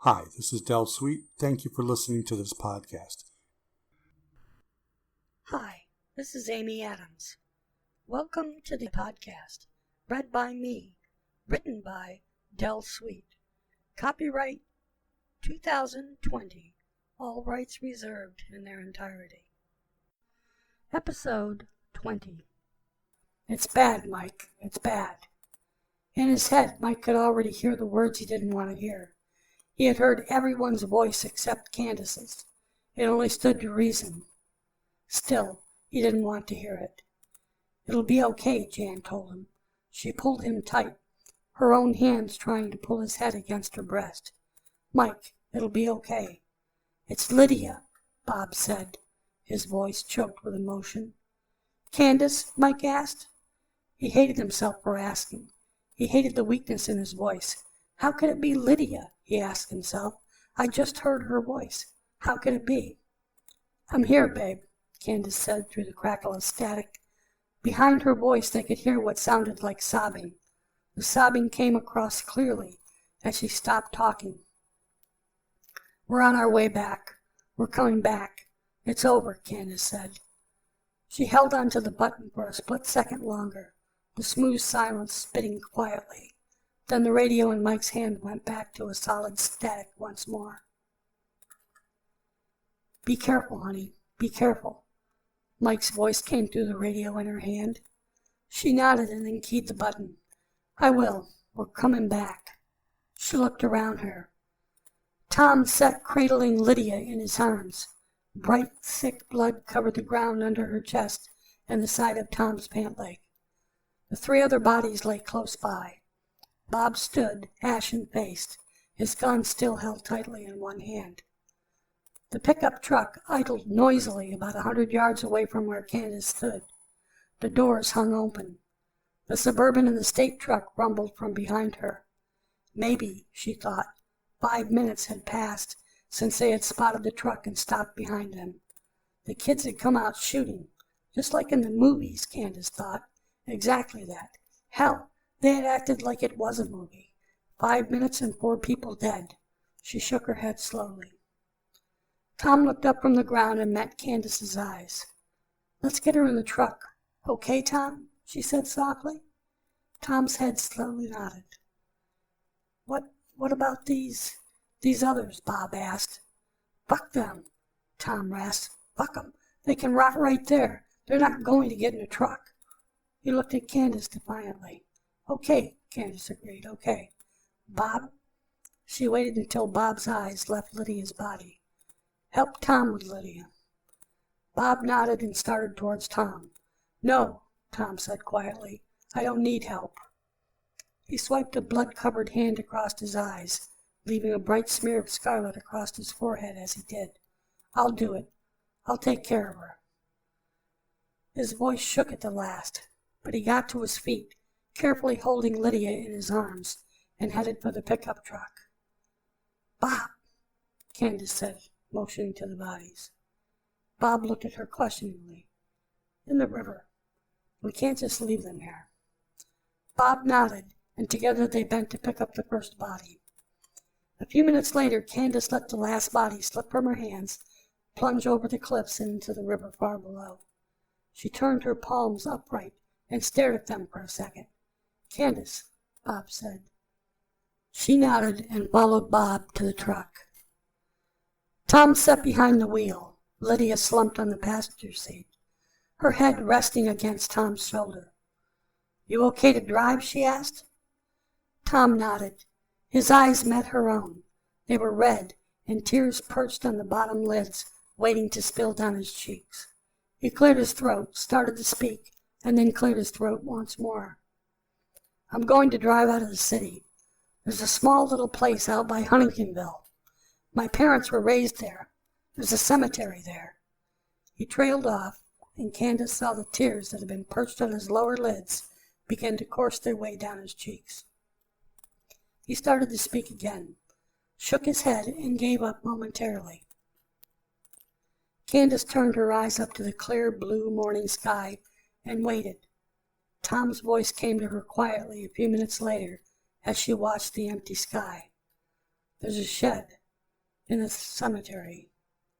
Hi, this is Dell Sweet. Thank you for listening to this podcast. Hi, this is Amy Adams. Welcome to the podcast, read by me, written by Dell Sweet. Copyright 2020, all rights reserved in their entirety. Episode 20. It's bad, Mike, it's bad. In his head, Mike could already hear the words he didn't want to hear. He had heard everyone's voice except Candace's. It only stood to reason. Still, he didn't want to hear it. It'll be okay, Jan told him. She pulled him tight, her own hands trying to pull his head against her breast. Mike, it'll be okay. It's Lydia, Bob said, his voice choked with emotion. Candace? Mike asked. He hated himself for asking. He hated the weakness in his voice. How could it be Lydia? He asked himself. I just heard her voice. How could it be? I'm here, babe, Candace said through the crackle of static. Behind her voice they could hear what sounded like sobbing. The sobbing came across clearly as she stopped talking. We're on our way back. We're coming back. It's over, Candace said. She held onto the button for a split second longer, the smooth silence spitting quietly. Then the radio in Mike's hand went back to a solid static once more. Be careful, honey. Be careful. Mike's voice came through the radio in her hand. She nodded and then keyed the button. I will. We're coming back. She looked around her. Tom sat cradling Lydia in his arms. Bright, thick blood covered the ground under her chest and the side of Tom's pant leg. The three other bodies lay close by. Bob stood, ashen-faced, his gun still held tightly in one hand. The pickup truck idled noisily about 100 yards away from where Candace stood. The doors hung open. The Suburban and the state truck rumbled from behind her. Maybe, she thought, 5 minutes had passed since they had spotted the truck and stopped behind them. The kids had come out shooting, just like in the movies, Candace thought. Exactly that. Hell, they had acted like it was a movie. 5 minutes and 4 people dead. She shook her head slowly. Tom looked up from the ground and met Candace's eyes. Let's get her in the truck. Okay, Tom? She said softly. Tom's head slowly nodded. What about these others? Bob asked. Fuck them, Tom rasped. Fuck them. They can rot right there. They're not going to get in the truck. He looked at Candace defiantly. Okay, Candace agreed. Okay. Bob? She waited until Bob's eyes left Lydia's body. Help Tom with Lydia. Bob nodded and started towards Tom. No, Tom said quietly. I don't need help. He swiped a blood-covered hand across his eyes, leaving a bright smear of scarlet across his forehead as he did. I'll do it. I'll take care of her. His voice shook at the last, but he got to his feet, carefully holding Lydia in his arms, and headed for the pickup truck. Bob, Candace said, motioning to the bodies. Bob looked at her questioningly. In the river. We can't just leave them here. Bob nodded, and together they bent to pick up the first body. A few minutes later, Candace let the last body slip from her hands, plunge over the cliffs and into the river far below. She turned her palms upright and stared at them for a second. Candace, Bob said. She nodded and followed Bob to the truck. Tom sat behind the wheel. Lydia slumped on the passenger seat, her head resting against Tom's shoulder. You okay to drive? She asked. Tom nodded. His eyes met her own. They were red, and tears perched on the bottom lids, waiting to spill down his cheeks. He cleared his throat, started to speak, and then cleared his throat once more. I'm going to drive out of the city. There's a small little place out by Huntingtonville. My parents were raised there. There's a cemetery there. He trailed off, and Candace saw the tears that had been perched on his lower lids begin to course their way down his cheeks. He started to speak again, shook his head, and gave up momentarily. Candace turned her eyes up to the clear blue morning sky and waited. Tom's voice came to her quietly a few minutes later as she watched the empty sky. There's a shed in the cemetery.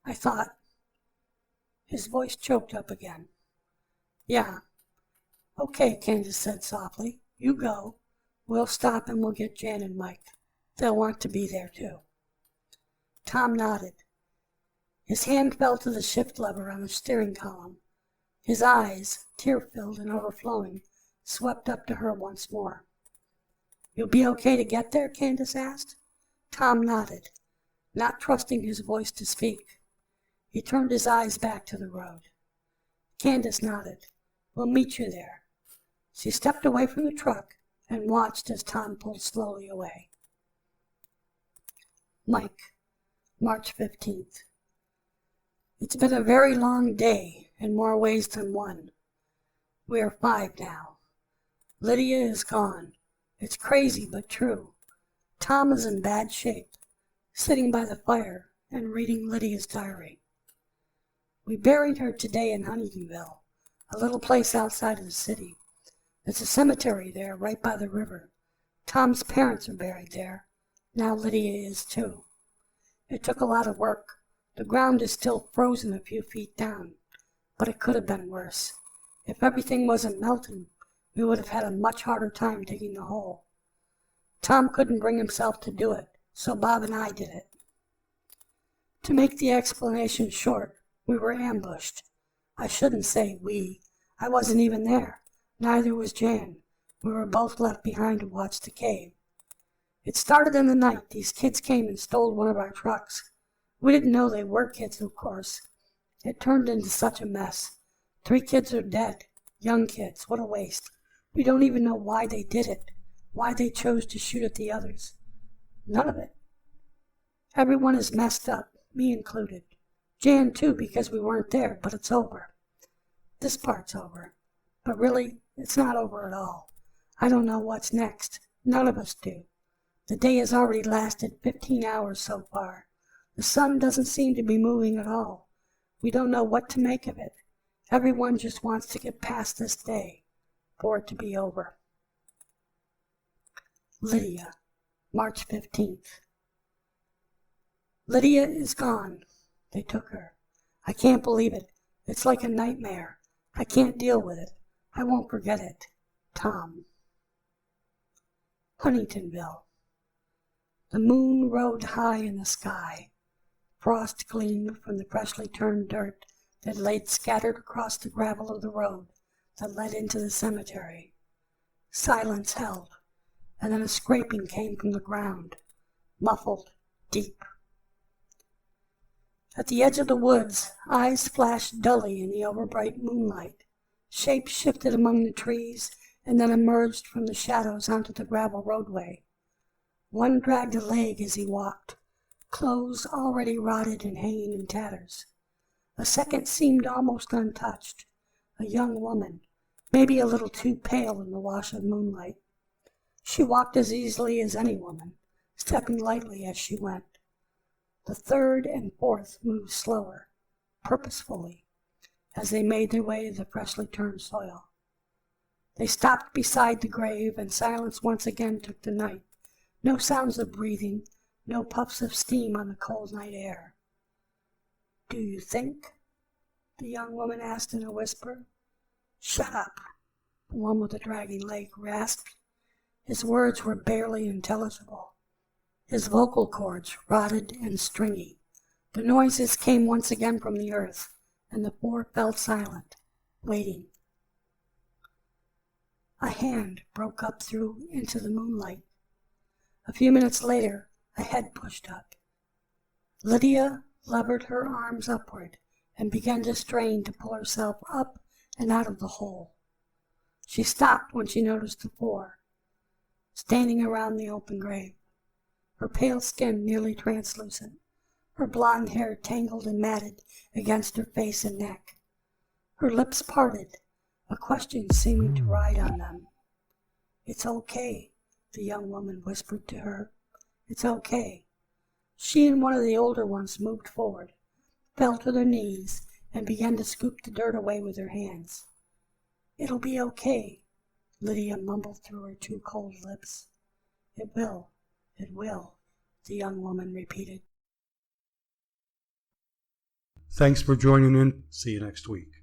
I thought. His voice choked up again. Yeah. Okay, Candace said softly. You go. We'll stop and we'll get Jan and Mike. They'll want to be there too. Tom nodded. His hand fell to the shift lever on the steering column. His eyes, tear-filled and overflowing, swept up to her once more. You'll be okay to get there? Candace asked. Tom nodded, not trusting his voice to speak. He turned his eyes back to the road. Candace nodded. We'll meet you there. She stepped away from the truck and watched as Tom pulled slowly away. Mike, March 15th. It's been a very long day in more ways than one. We are 5 now. Lydia is gone. It's crazy but true. Tom is in bad shape, sitting by the fire and reading Lydia's diary. We buried her today in Huntingtonville, a little place outside of the city. There's a cemetery there right by the river. Tom's parents are buried there. Now Lydia is too. It took a lot of work. The ground is still frozen a few feet down, but it could have been worse. If everything wasn't melting, we would have had a much harder time digging the hole. Tom couldn't bring himself to do it, so Bob and I did it. To make the explanation short, we were ambushed. I shouldn't say we. I wasn't even there. Neither was Jan. We were both left behind to watch the cave. It started in the night. These kids came and stole one of our trucks. We didn't know they were kids, of course. It turned into such a mess. 3 kids are dead. Young kids. What a waste. We don't even know why they did it. Why they chose to shoot at the others. None of it. Everyone is messed up, me included. Jan too, because we weren't there, but it's over. This part's over. But really, it's not over at all. I don't know what's next. None of us do. The day has already lasted 15 hours so far. The sun doesn't seem to be moving at all. We don't know what to make of it. Everyone just wants to get past this day, for it to be over. Lydia, March 15th. Lydia is gone. They took her. I can't believe it. It's like a nightmare. I can't deal with it. I won't forget it. Tom. Huntingtonville. The moon rode high in the sky. Frost gleamed from the freshly turned dirt that laid scattered across the gravel of the road that led into the cemetery. Silence held, and then a scraping came from the ground, muffled, deep. At the edge of the woods, eyes flashed dully in the overbright moonlight. Shapes shifted among the trees and then emerged from the shadows onto the gravel roadway. One dragged a leg as he walked, clothes already rotted and hanging in tatters. A second seemed almost untouched, a young woman, maybe a little too pale in the wash of moonlight. She walked as easily as any woman, stepping lightly as she went. The third and fourth moved slower, purposefully, as they made their way to the freshly turned soil. They stopped beside the grave, and silence once again took the night. No sounds of breathing, no puffs of steam on the cold night air. "Do you think?" the young woman asked in a whisper. "Shut up," the one with the dragging leg rasped. His words were barely intelligible. His vocal cords rotted and stringy. The noises came once again from the earth, and the 4 fell silent, waiting. A hand broke up through into the moonlight. A few minutes later, a head pushed up. Lydia levered her arms upward and began to strain to pull herself up and out of the hole. She stopped when she noticed the 4, standing around the open grave, her pale skin nearly translucent, her blonde hair tangled and matted against her face and neck. Her lips parted, a question seeming to ride on them. "It's okay," the young woman whispered to her. "It's okay." She and one of the older ones moved forward, fell to their knees, and began to scoop the dirt away with their hands. "It'll be okay," Lydia mumbled through her 2 cold lips. It will, the young woman repeated. Thanks for joining in. See you next week.